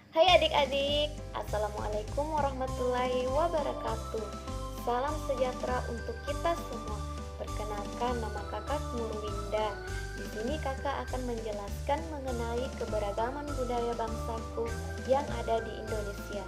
Hai adik-adik, Assalamualaikum warahmatullahi wabarakatuh. Salam sejahtera untuk kita semua. Perkenalkan, nama kakak Nurwinda. Di sini kakak akan menjelaskan mengenai keberagaman budaya bangsaku yang ada di Indonesia.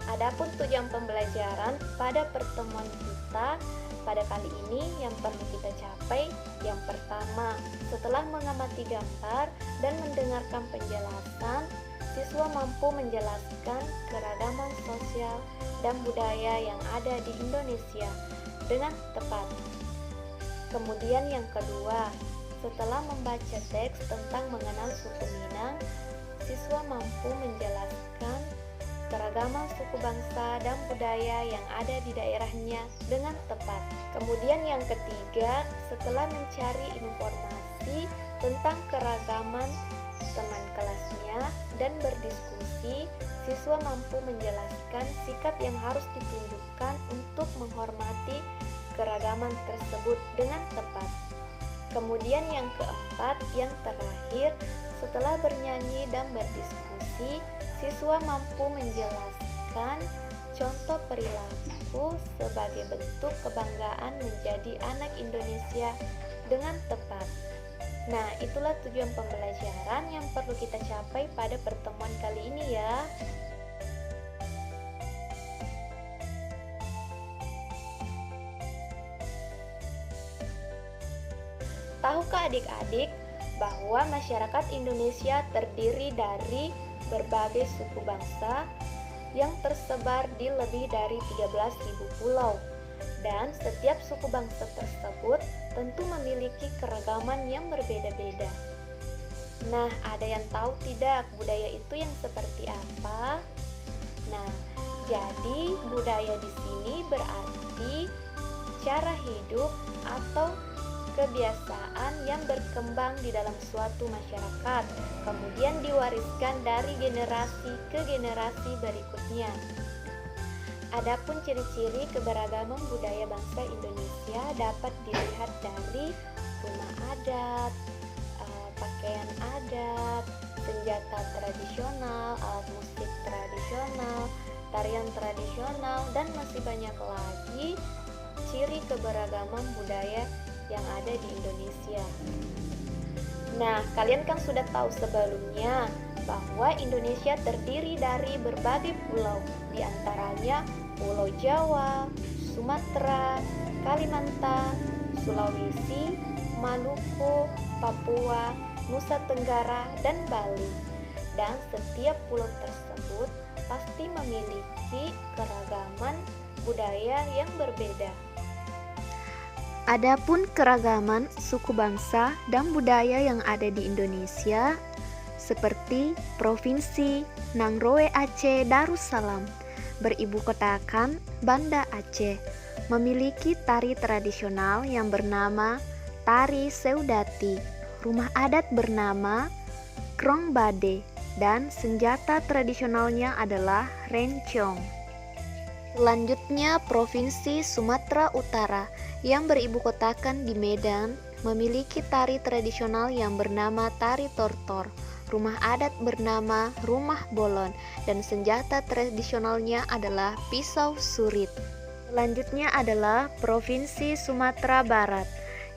Adapun tujuan pembelajaran pada pertemuan kita pada kali ini yang perlu kita capai, yang pertama, setelah mengamati gambar dan mendengarkan penjelasan, siswa mampu menjelaskan keragaman sosial dan budaya yang ada di Indonesia dengan tepat. Kemudian yang kedua, setelah membaca teks tentang mengenal suku Minang, siswa mampu menjelaskan keragaman suku bangsa dan budaya yang ada di daerahnya dengan tepat. Kemudian yang ketiga, setelah mencari informasi tentang keragaman teman kelasnya dan berdiskusi, siswa mampu menjelaskan sikap yang harus ditunjukkan untuk menghormati keragaman tersebut dengan tepat. Kemudian yang keempat, yang terakhir, setelah bernyanyi dan berdiskusi, siswa mampu menjelaskan contoh perilaku sebagai bentuk kebanggaan menjadi anak Indonesia dengan tepat. Nah, itulah tujuan pembelajaran yang perlu kita capai pada pertemuan kali ini ya. Tahukah adik-adik bahwa masyarakat Indonesia terdiri dari berbagai suku bangsa yang tersebar di lebih dari 13.000 pulau, dan setiap suku bangsa tersebut tentu memiliki keragaman yang berbeda-beda. Nah, ada yang tahu tidak budaya itu yang seperti apa? Nah, jadi budaya di sini berarti cara hidup atau kebiasaan yang berkembang di dalam suatu masyarakat, kemudian diwariskan dari generasi ke generasi berikutnya. Adapun ciri-ciri keberagaman budaya bangsa Indonesia dapat dilihat dari rumah adat, pakaian adat, senjata tradisional, alat musik tradisional, tarian tradisional, dan masih banyak lagi ciri keberagaman budaya yang ada di Indonesia. Nah, kalian kan sudah tahu sebelumnya bahwa Indonesia terdiri dari berbagai pulau, di antaranya Pulau Jawa, Sumatera, Kalimantan, Sulawesi, Maluku, Papua, Nusa Tenggara, dan Bali. Dan setiap pulau tersebut pasti memiliki keragaman budaya yang berbeda. Adapun keragaman suku bangsa dan budaya yang ada di Indonesia seperti Provinsi Nanggroe Aceh Darussalam, beribu kotakan Banda Aceh, memiliki tari tradisional yang bernama Tari Seudati, rumah adat bernama Krong Bade, dan senjata tradisionalnya adalah rencong. Selanjutnya, Provinsi Sumatera Utara yang beribu kotakan di Medan memiliki tari tradisional yang bernama Tari Tortor, rumah adat bernama Rumah Bolon, dan senjata tradisionalnya adalah pisau surit. Selanjutnya adalah Provinsi Sumatera Barat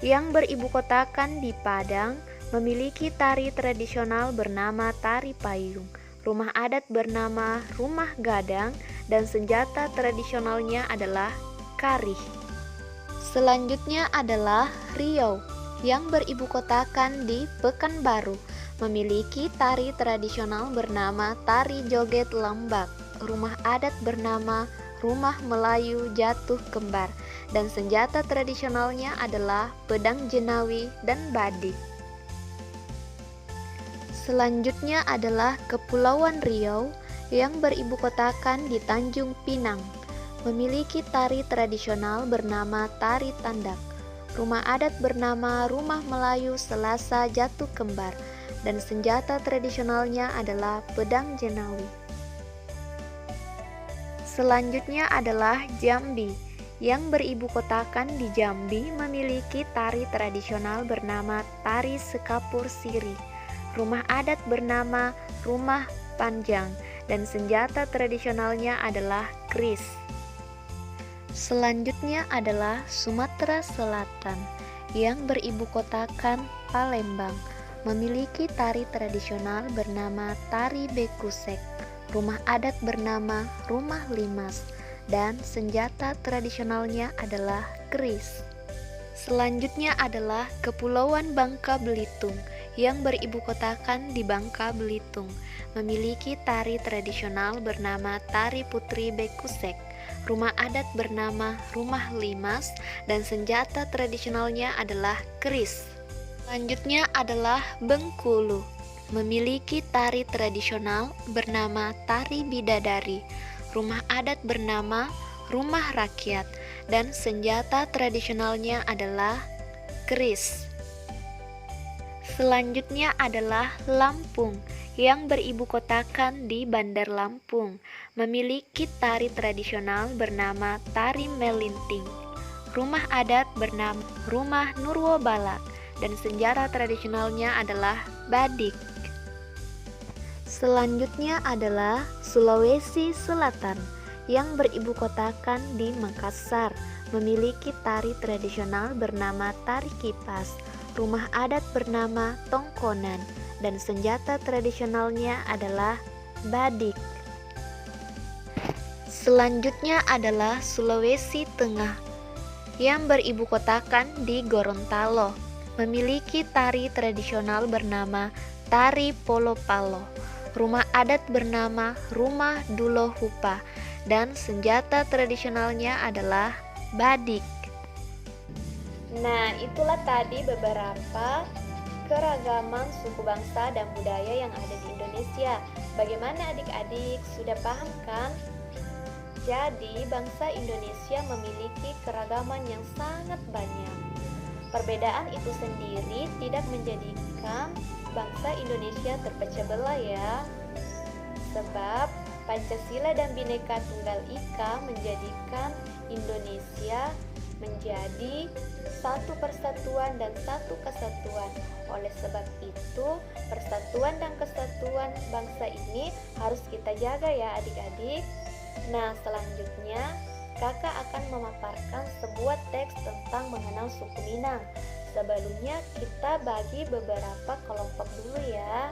yang beribu kotakan di Padang memiliki tari tradisional bernama Tari Payung, rumah adat bernama Rumah Gadang, dan senjata tradisionalnya adalah karih. Selanjutnya adalah Riau yang beribu kotakan di Pekanbaru, memiliki tari tradisional bernama Tari Joget Lambak, rumah adat bernama Rumah Melayu Jatuh Kembar, dan senjata tradisionalnya adalah pedang jenawi dan badik. Selanjutnya adalah Kepulauan Riau yang beribu kotakan di Tanjung Pinang, memiliki tari tradisional bernama Tari Tandak, rumah adat bernama Rumah Melayu Selasa Jatuh Kembar, dan senjata tradisionalnya adalah pedang jenawi. Selanjutnya adalah Jambi yang beribu kotakan di Jambi memiliki tari tradisional bernama Tari Sekapur Siri, rumah adat bernama Rumah Panjang, dan senjata tradisionalnya adalah keris. Selanjutnya adalah Sumatera Selatan yang beribu kotakan Palembang, memiliki tari tradisional bernama Tari Bekusek, rumah adat bernama Rumah Limas, dan senjata tradisionalnya adalah keris. Selanjutnya adalah Kepulauan Bangka Belitung yang beribu kotakan di Bangka Belitung, memiliki tari tradisional bernama Tari Putri Bekusek, rumah adat bernama Rumah Limas, dan senjata tradisionalnya adalah keris. Selanjutnya adalah Bengkulu, memiliki tari tradisional bernama Tari Bidadari, rumah adat bernama Rumah Rakyat, dan senjata tradisionalnya adalah keris. Selanjutnya adalah Lampung yang beribu kotakan di Bandar Lampung, memiliki tari tradisional bernama Tari Melinting, rumah adat bernama Rumah Nurwobalak, dan senjata tradisionalnya adalah badik. Selanjutnya adalah Sulawesi Selatan yang beribu kotakan di Makassar, memiliki tari tradisional bernama Tari Kipas, rumah adat bernama Tongkonan, dan senjata tradisionalnya adalah badik. Selanjutnya adalah Sulawesi Tengah yang beribu kotakan di Gorontalo, memiliki tari tradisional bernama Tari Polo-Palo, rumah adat bernama Rumah Dulo Hupa, dan senjata tradisionalnya adalah badik. Nah, itulah tadi beberapa keragaman suku bangsa dan budaya yang ada di Indonesia. Bagaimana adik-adik, sudah paham kan? Jadi, bangsa Indonesia memiliki keragaman yang sangat banyak. Perbedaan itu sendiri tidak menjadikan bangsa Indonesia terpecah belah ya. Sebab Pancasila dan Bhinneka Tunggal Ika menjadikan Indonesia menjadi satu persatuan dan satu kesatuan. Oleh sebab itu, persatuan dan kesatuan bangsa ini harus kita jaga ya adik-adik. Nah, selanjutnya kakak akan memaparkan sebuah teks tentang mengenal suku Minang. Sebelumnya kita bagi beberapa kelompok dulu ya.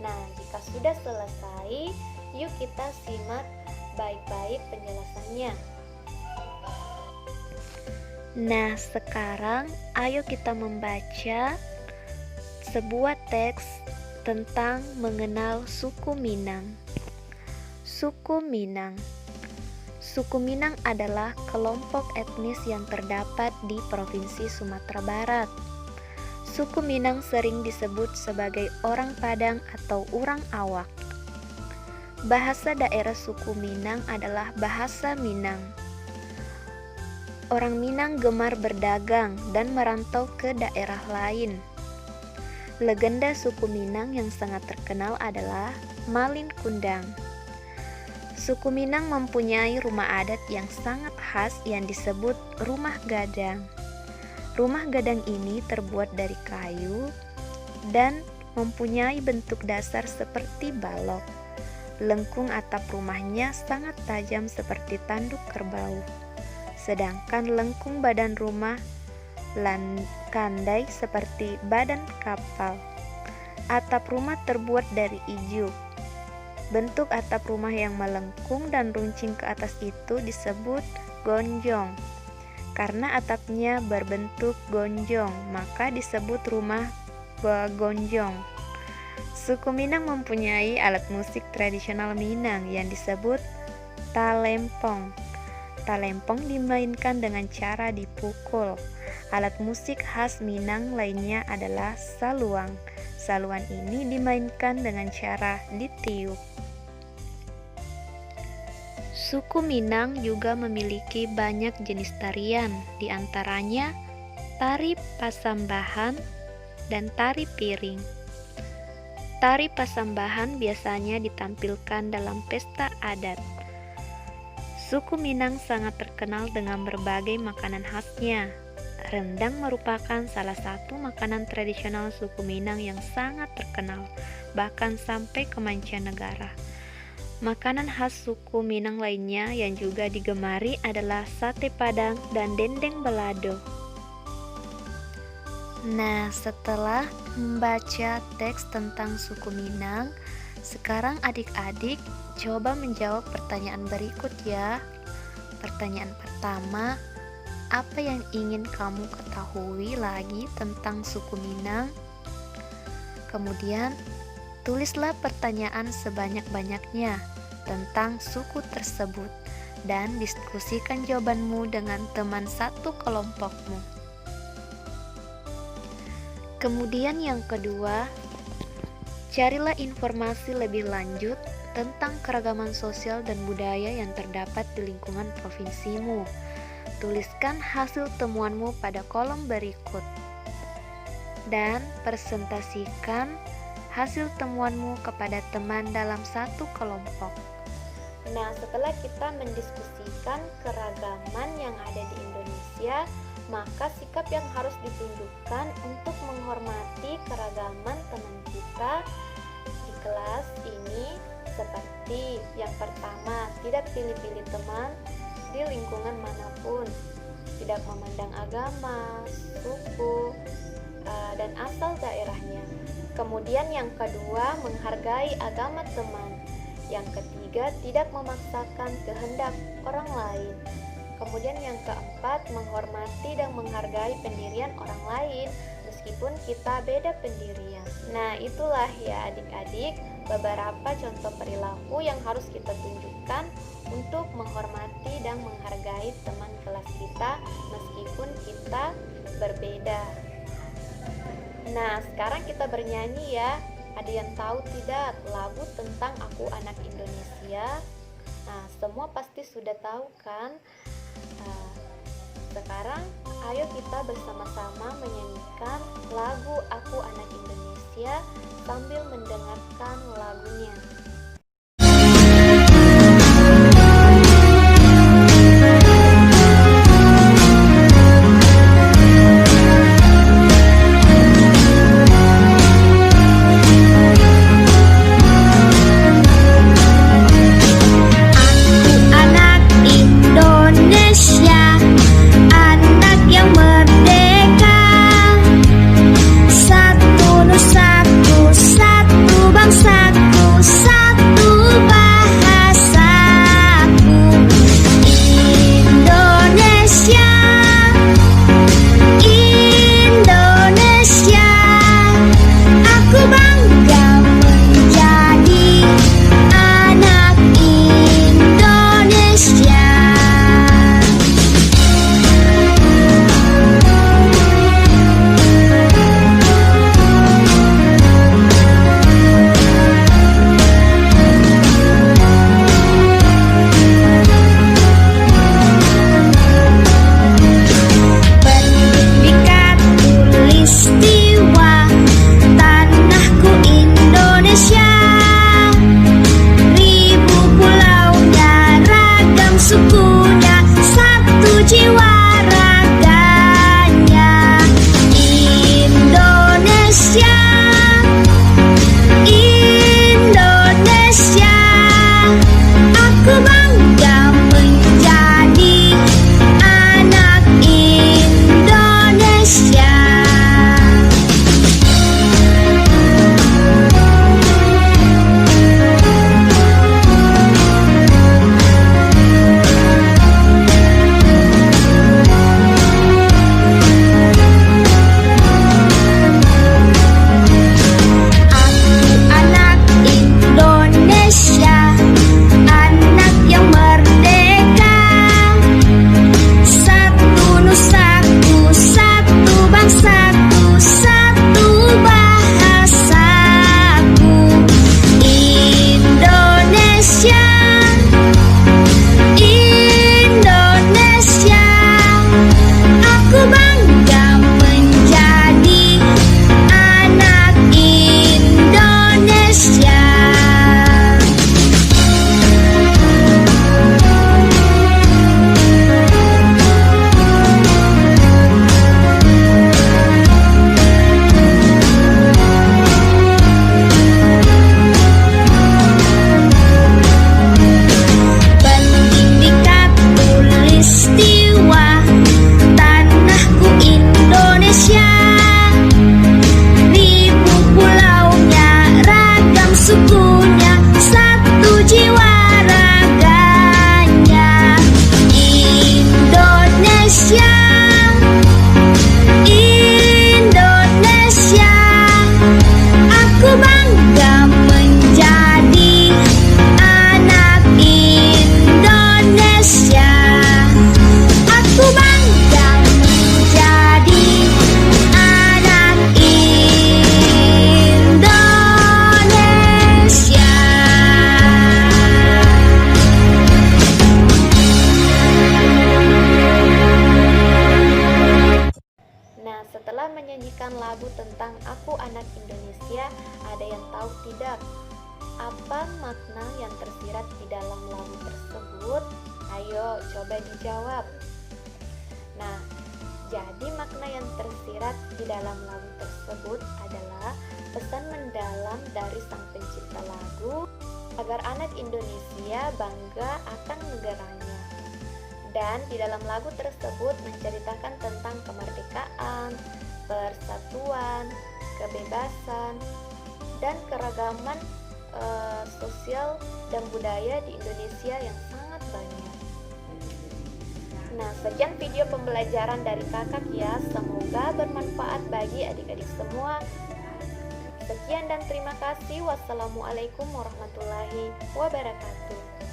Nah, jika sudah selesai, yuk kita simak baik-baik penjelasannya. Nah, sekarang ayo kita membaca sebuah teks tentang mengenal suku Minang. Suku Minang. Suku Minang adalah kelompok etnis yang terdapat di Provinsi Sumatera Barat. Suku Minang sering disebut sebagai orang Padang atau orang Awak. Bahasa daerah suku Minang adalah bahasa Minang. Orang Minang gemar berdagang dan merantau ke daerah lain. Legenda suku Minang yang sangat terkenal adalah Malin Kundang. Suku Minang mempunyai rumah adat yang sangat khas yang disebut rumah gadang. Rumah gadang ini terbuat dari kayu dan mempunyai bentuk dasar seperti balok. Lengkung atap rumahnya sangat tajam seperti tanduk kerbau. Sedangkan lengkung badan rumah kandai seperti badan kapal. Atap rumah terbuat dari ijuk. Bentuk atap rumah yang melengkung dan runcing ke atas itu disebut gonjong. Karena atapnya berbentuk gonjong, maka disebut rumah gonjong. Suku Minang mempunyai alat musik tradisional Minang yang disebut talempong. Talempong dimainkan dengan cara dipukul. Alat musik khas Minang lainnya adalah saluang. Saluan ini dimainkan dengan cara ditiup. Suku Minang juga memiliki banyak jenis tarian, di antaranya tari pasambahan dan tari piring. Tari pasambahan biasanya ditampilkan dalam pesta adat. Suku Minang sangat terkenal dengan berbagai makanan khasnya. Rendang merupakan salah satu makanan tradisional suku Minang yang sangat terkenal, bahkan sampai ke mancanegara. Makanan khas suku Minang lainnya yang juga digemari adalah sate Padang dan dendeng balado. Nah, setelah membaca teks tentang suku Minang, sekarang adik-adik coba menjawab pertanyaan berikut ya. Pertanyaan pertama, apa yang ingin kamu ketahui lagi tentang suku Minang? Kemudian, tulislah pertanyaan sebanyak-banyaknya tentang suku tersebut dan diskusikan jawabanmu dengan teman satu kelompokmu. Kemudian yang kedua, carilah informasi lebih lanjut tentang keragaman sosial dan budaya yang terdapat di lingkungan provinsimu. Tuliskan hasil temuanmu pada kolom berikut dan presentasikan hasil temuanmu kepada teman dalam satu kelompok. Nah, setelah kita mendiskusikan keragaman yang ada di Indonesia, maka sikap yang harus ditunjukkan untuk menghormati keragaman teman kita di kelas ini seperti yang pertama, tidak pilih-pilih teman di lingkungan manapun, tidak memandang agama, suku, dan asal daerahnya. Kemudian yang kedua, menghargai agama teman. Yang ketiga, tidak memaksakan kehendak orang lain. Kemudian yang keempat, menghormati dan menghargai pendirian orang lain meskipun kita beda pendirian. Nah, itulah ya adik-adik beberapa contoh perilaku yang harus kita tunjukkan untuk menghormati dan menghargai teman kelas kita meskipun kita berbeda. Nah, sekarang kita bernyanyi ya. Ada yang tahu tidak lagu tentang Aku Anak Indonesia? Nah, semua pasti sudah tahu kan? Sekarang ayo kita bersama-sama menyanyikan lagu Aku Anak Indonesia sambil mendengarkan lagunya. Satu nusaku, satu bangsaku, setelah menyanyikan lagu tentang Aku Anak Indonesia, ada yang tahu tidak apa makna yang tersirat di dalam lagu tersebut? Ayo coba dijawab. Nah, jadi makna yang tersirat di dalam lagu tersebut adalah pesan mendalam dari sang pencipta lagu agar anak Indonesia bangga akan negaranya. Dan di dalam lagu tersebut menceritakan tentang kemerdekaan, persatuan, kebebasan, dan keragaman sosial dan budaya di Indonesia yang sangat banyak. Nah, sekian video pembelajaran dari kakak ya. Semoga bermanfaat bagi adik-adik semua. Sekian dan terima kasih. Wassalamualaikum warahmatullahi wabarakatuh.